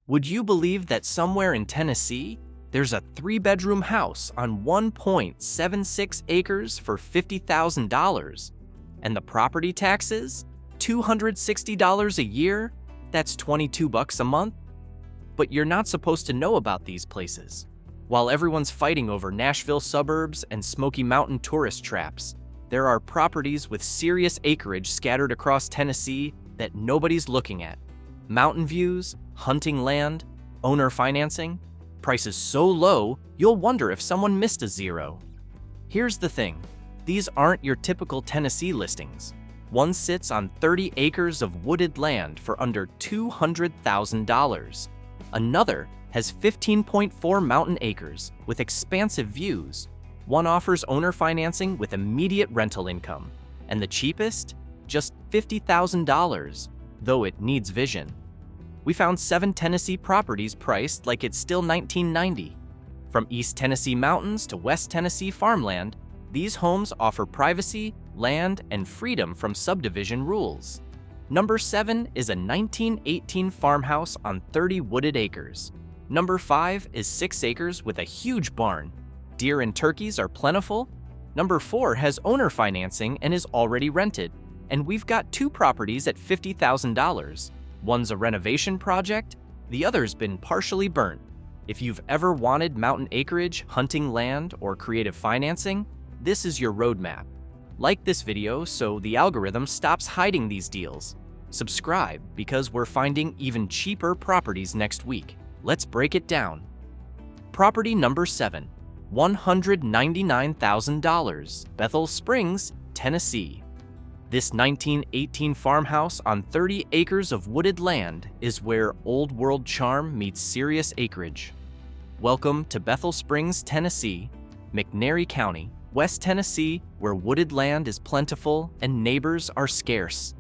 Would you believe that somewhere in Tennessee, there's a 3-bedroom house on 1.76 acres for $50,000? And the property taxes? $260 a year? That's $22 a month? But you're not supposed to know about these places. While everyone's fighting over Nashville suburbs and Smoky Mountain tourist traps, there are properties with serious acreage scattered across Tennessee that nobody's looking at. Mountain views, hunting land, owner financing, prices so low, you'll wonder if someone missed a zero. Here's the thing, these aren't your typical Tennessee listings. One sits on 30 acres of wooded land for under $200,000. Another has 15.4 mountain acres with expansive views. One offers owner financing with immediate rental income, and the cheapest? Just $50,000, though it needs vision. We found 7 Tennessee properties priced like it's still 1990. From East Tennessee mountains to West Tennessee farmland, these homes offer privacy, land, and freedom from subdivision rules. Number 7 is a 1918 farmhouse on 30 wooded acres. Number 5 is 6 acres with a huge barn. Deer and turkeys are plentiful. Number 4 has owner financing and is already rented. And we've got 2 properties at $50,000. One's a renovation project, the other's been partially burnt. If you've ever wanted mountain acreage, hunting land, or creative financing, this is your roadmap. Like this video so the algorithm stops hiding these deals. Subscribe because we're finding even cheaper properties next week. Let's break it down. Property number 7, $199,000, Bethel Springs, Tennessee. This 1918 farmhouse on 30 acres of wooded land is where old world charm meets serious acreage. Welcome to Bethel Springs, Tennessee, McNairy County, West Tennessee, where wooded land is plentiful and neighbors are scarce.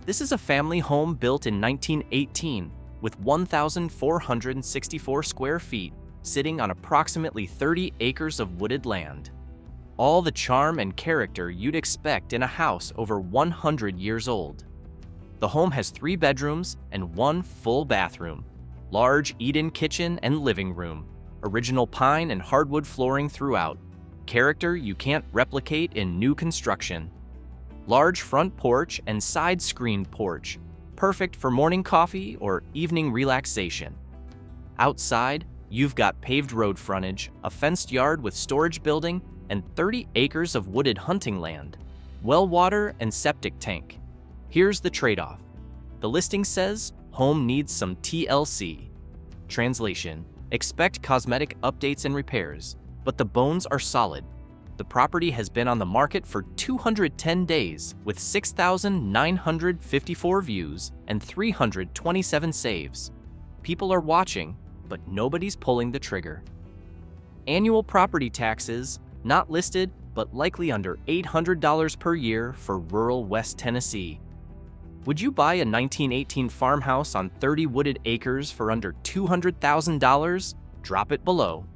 This is a family home built in 1918 with 1,464 square feet, sitting on approximately 30 acres of wooded land. All the charm and character you'd expect in a house over 100 years old. The home has 3 bedrooms and 1 full bathroom, large eat-in kitchen and living room, original pine and hardwood flooring throughout, character you can't replicate in new construction. Large front porch and side screened porch, perfect for morning coffee or evening relaxation. Outside, you've got paved road frontage, a fenced yard with storage building, and 30 acres of wooded hunting land, well water and septic tank. Here's the trade-off. The listing says, home needs some TLC. Translation, expect cosmetic updates and repairs, but the bones are solid. The property has been on the market for 210 days with 6,954 views and 327 saves. People are watching, but nobody's pulling the trigger. Annual property taxes, not listed, but likely under $800 per year for rural West Tennessee. Would you buy a 1918 farmhouse on 30 wooded acres for under $200,000? Drop it below.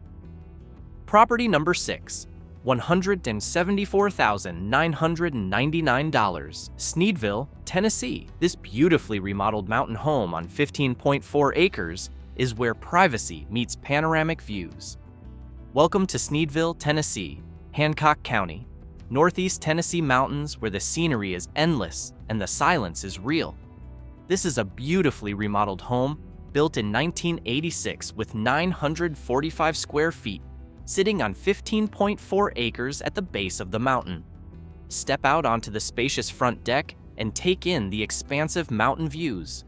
Property number 6, $174,999, Sneedville, Tennessee. This beautifully remodeled mountain home on 15.4 acres is where privacy meets panoramic views. Welcome to Sneedville, Tennessee, Hancock County, Northeast Tennessee mountains where the scenery is endless and the silence is real. This is a beautifully remodeled home built in 1986 with 945 square feet, sitting on 15.4 acres at the base of the mountain. Step out onto the spacious front deck and take in the expansive mountain views.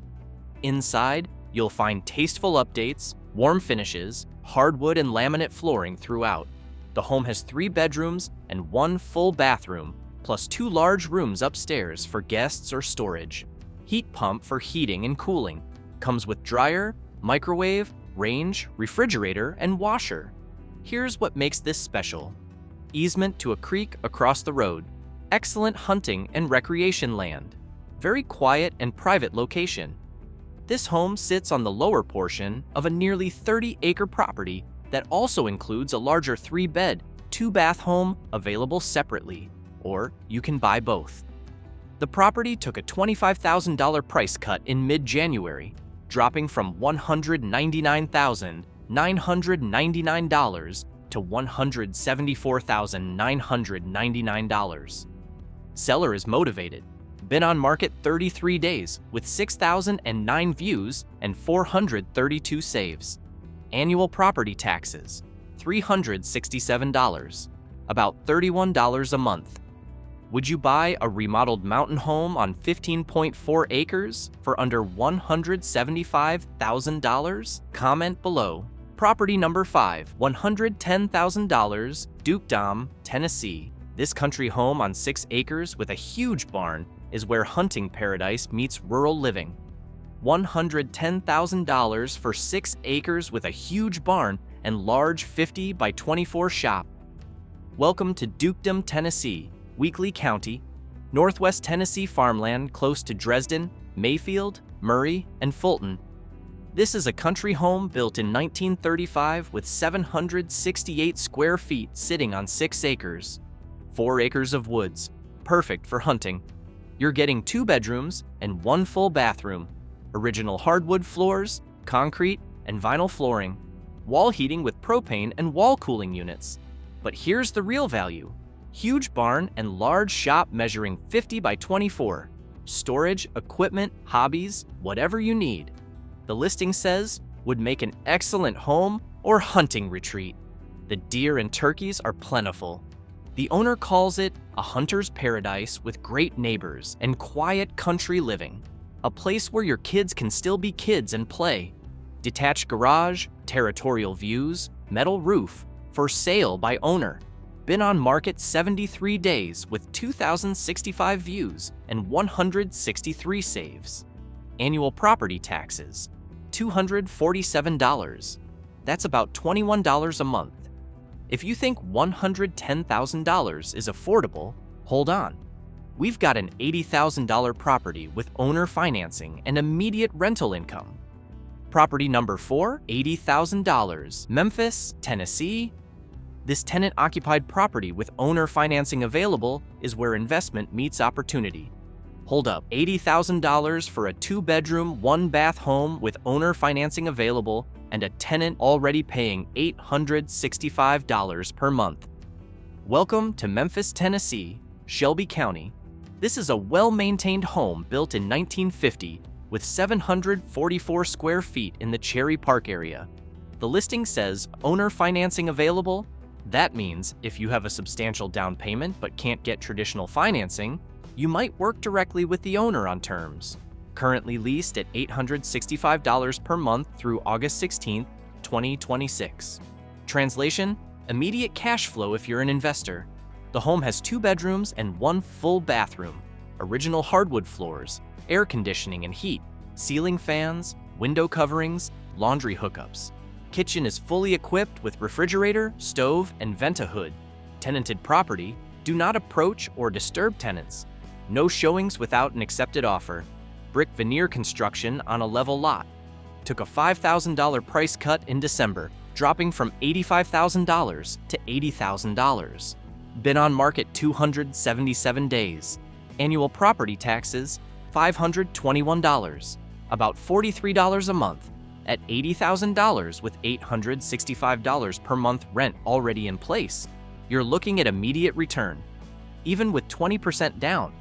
Inside, you'll find tasteful updates, warm finishes, hardwood and laminate flooring throughout. The home has 3 bedrooms and 1 full bathroom, plus 2 large rooms upstairs for guests or storage. Heat pump for heating and cooling. Comes with dryer, microwave, range, refrigerator, and washer. Here's what makes this special. Easement to a creek across the road. Excellent hunting and recreation land. Very quiet and private location. This home sits on the lower portion of a nearly 30-acre property that also includes a larger 3-bed, 2-bath home available separately, or you can buy both. The property took a $25,000 price cut in mid-January, dropping from $199,999 to $174,999. Seller is motivated. Been on market 33 days with 6,009 views and 432 saves. Annual property taxes, $367, about $31 a month. Would you buy a remodeled mountain home on 15.4 acres for under $175,000? Comment below. Property number 5, $110,000, Dukedom, Tennessee. This country home on 6 acres with a huge barn is where hunting paradise meets rural living. $110,000 for 6 acres with a huge barn and large 50 by 24 shop. Welcome to Dukedom, Tennessee, Weakley County, Northwest Tennessee farmland close to Dresden, Mayfield, Murray, and Fulton. This is a country home built in 1935 with 768 square feet sitting on 6 acres. 4 acres of woods, perfect for hunting. You're getting 2 bedrooms and 1 full bathroom, original hardwood floors, concrete, and vinyl flooring, wall heating with propane and wall cooling units. But here's the real value. Huge barn and large shop measuring 50 by 24. Storage, equipment, hobbies, whatever you need. The listing says would make an excellent home or hunting retreat. The deer and turkeys are plentiful. The owner calls it a hunter's paradise with great neighbors and quiet country living. A place where your kids can still be kids and play. Detached garage, territorial views, metal roof, for sale by owner. Been on market 73 days with 2,065 views and 163 saves. Annual property taxes, $247. That's about $21 a month. If you think $110,000 is affordable, hold on. We've got an $80,000 property with owner financing and immediate rental income. Property number 4, $80,000, Memphis, Tennessee. This tenant-occupied property with owner financing available is where investment meets opportunity. Hold up, $80,000 for a 2-bedroom, 1-bath home with owner financing available and a tenant already paying $865 per month. Welcome to Memphis, Tennessee, Shelby County. This is a well-maintained home built in 1950 with 744 square feet in the Cherry Park area. The listing says owner financing available. That means if you have a substantial down payment but can't get traditional financing, you might work directly with the owner on terms. Currently leased at $865 per month through August 16, 2026. Translation: immediate cash flow if you're an investor. The home has 2 bedrooms and 1 full bathroom, original hardwood floors, air conditioning and heat, ceiling fans, window coverings, laundry hookups. Kitchen is fully equipped with refrigerator, stove, and vent-a-hood. Tenanted property, do not approach or disturb tenants. No showings without an accepted offer. Brick veneer construction on a level lot. Took a $5,000 price cut in December, dropping from $85,000 to $80,000. Been on market 277 days. Annual property taxes, $521, about $43 a month. At $80,000 with $865 per month rent already in place, you're looking at immediate return, even with 20% down.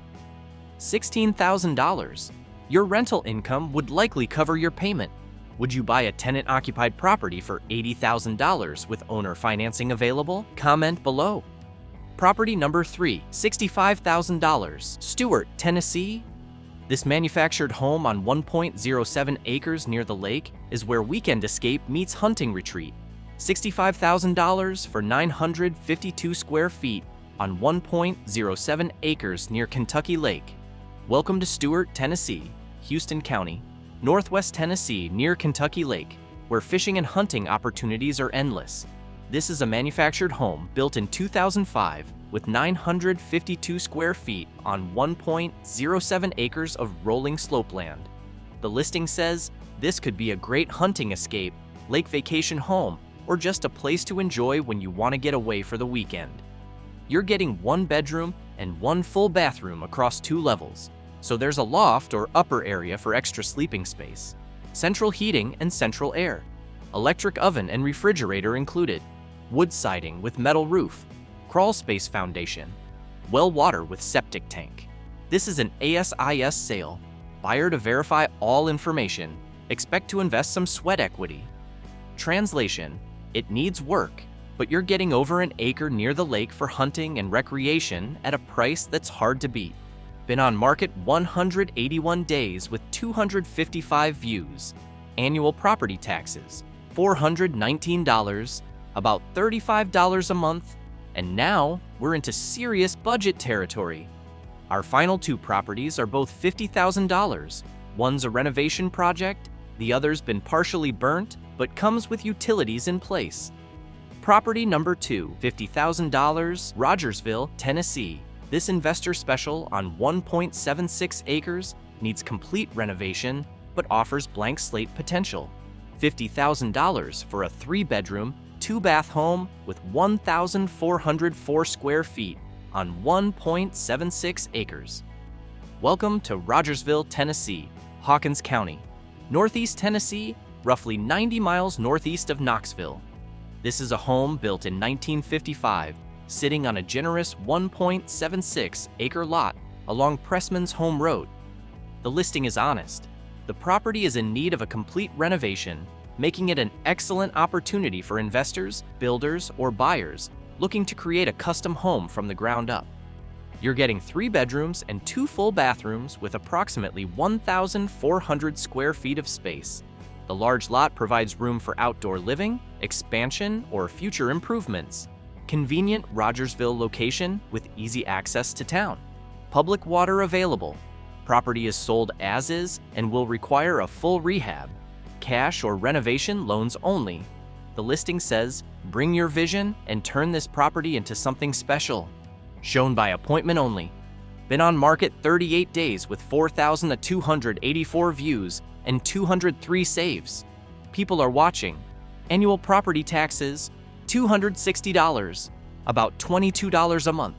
$16,000. Your rental income would likely cover your payment. Would you buy a tenant-occupied property for $80,000 with owner financing available? Comment below. Property number 3, $65,000, Stewart, Tennessee. This manufactured home on 1.07 acres near the lake is where weekend escape meets hunting retreat. $65,000 for 952 square feet on 1.07 acres near Kentucky Lake. Welcome to Stewart, Tennessee, Houston County, Northwest Tennessee near Kentucky Lake, where fishing and hunting opportunities are endless. This is a manufactured home built in 2005 with 952 square feet on 1.07 acres of rolling slopeland. The listing says this could be a great hunting escape, lake vacation home, or just a place to enjoy when you want to get away for the weekend. You're getting 1 bedroom and 1 full bathroom across 2 levels, so there's a loft or upper area for extra sleeping space. central heating and central air, electric oven and refrigerator included, wood siding with metal roof, crawl space foundation, well water with septic tank. This is an ASIS sale. Buyer to verify all information. Expect to invest some sweat equity. Translation: it needs work, but you're getting over an acre near the lake for hunting and recreation at a price that's hard to beat. Been on market 181 days with 255 views. Annual property taxes, $419, about $35 a month, and now we're into serious budget territory. Our final two properties are both $50,000. One's a renovation project, the other's been partially burnt, but comes with utilities in place. Property number 2, $50,000, Rogersville, Tennessee. This investor special on 1.76 acres needs complete renovation, but offers blank slate potential. $50,000 for a 3-bedroom, 2-bath home with 1,404 square feet on 1.76 acres. Welcome to Rogersville, Tennessee, Hawkins County, Northeast Tennessee, roughly 90 miles northeast of Knoxville. This is a home built in 1955, sitting on a generous 1.76-acre lot along Pressman's Home Road. The listing is honest. The property is in need of a complete renovation, making it an excellent opportunity for investors, builders, or buyers looking to create a custom home from the ground up. You're getting 3 bedrooms and 2 full bathrooms with approximately 1,400 square feet of space. The large lot provides room for outdoor living, expansion, or future improvements. Convenient Rogersville location with easy access to town. Public water available. Property is sold as is and will require a full rehab. Cash or renovation loans only. The listing says, bring your vision and turn this property into something special. Shown by appointment only. Been on market 38 days with 4,284 views and 203 saves. People are watching. Annual property taxes, $260, about $22 a month.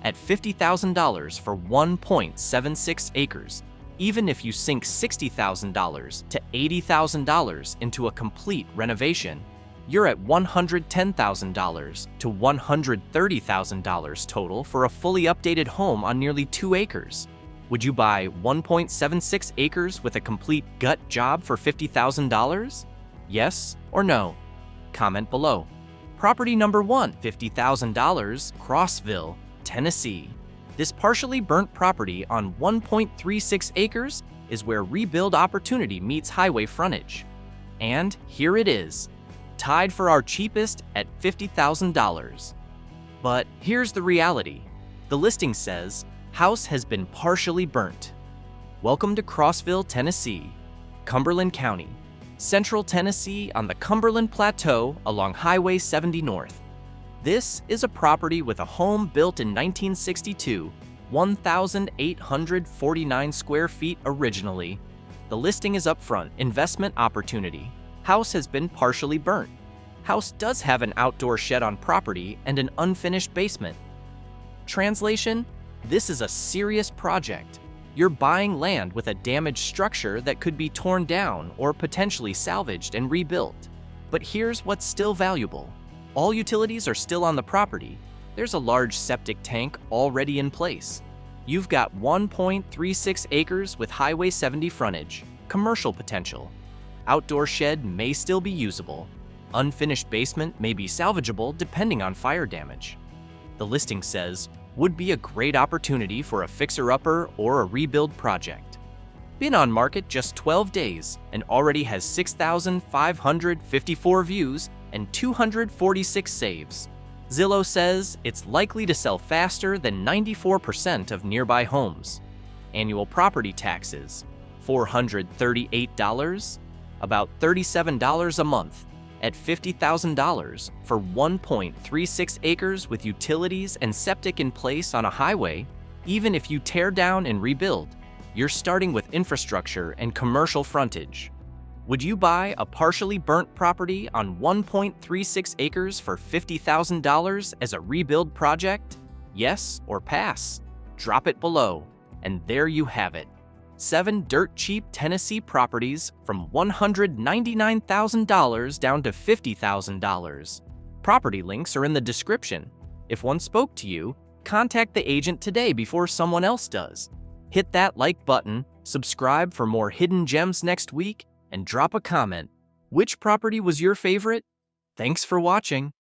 At $50,000 for 1.76 acres, even if you sink $60,000 to $80,000 into a complete renovation, you're at $110,000 to $130,000 total for a fully updated home on nearly 2 acres. Would you buy 1.76 acres with a complete gut job for $50,000? Yes or no? Comment below. Property number 1, $50,000, Crossville, Tennessee. This partially burnt property on 1.36 acres is where rebuild opportunity meets highway frontage. And here it is, tied for our cheapest at $50,000. But here's the reality. The listing says, house has been partially burnt. Welcome to Crossville, Tennessee, Cumberland County, Central Tennessee on the Cumberland Plateau along Highway 70 North. This is a property with a home built in 1962, 1,849 square feet originally. The listing is upfront, investment opportunity. House has been partially burnt. House does have an outdoor shed on property and an unfinished basement. Translation: this is a serious project. You're buying land with a damaged structure that could be torn down or potentially salvaged and rebuilt. But here's what's still valuable. All utilities are still on the property. There's a large septic tank already in place. You've got 1.36 acres with Highway 70 frontage, commercial potential. Outdoor shed may still be usable. Unfinished basement may be salvageable depending on fire damage. The listing says, would be a great opportunity for a fixer-upper or a rebuild project. Been on market just 12 days and already has 6,554 views and 246 saves. Zillow says it's likely to sell faster than 94% of nearby homes. Annual property taxes, $438, about $37 a month, at $50,000 for 1.36 acres with utilities and septic in place on a highway. Even if you tear down and rebuild, you're starting with infrastructure and commercial frontage. Would you buy a partially burnt property on 1.36 acres for $50,000 as a rebuild project? Yes or pass? Drop it below. And there you have it. 7 dirt cheap Tennessee properties from $199,000 down to $50,000. Property links are in the description. If one spoke to you, contact the agent today before someone else does. Hit that like button, subscribe for more hidden gems next week, and drop a comment. Which property was your favorite? Thanks for watching.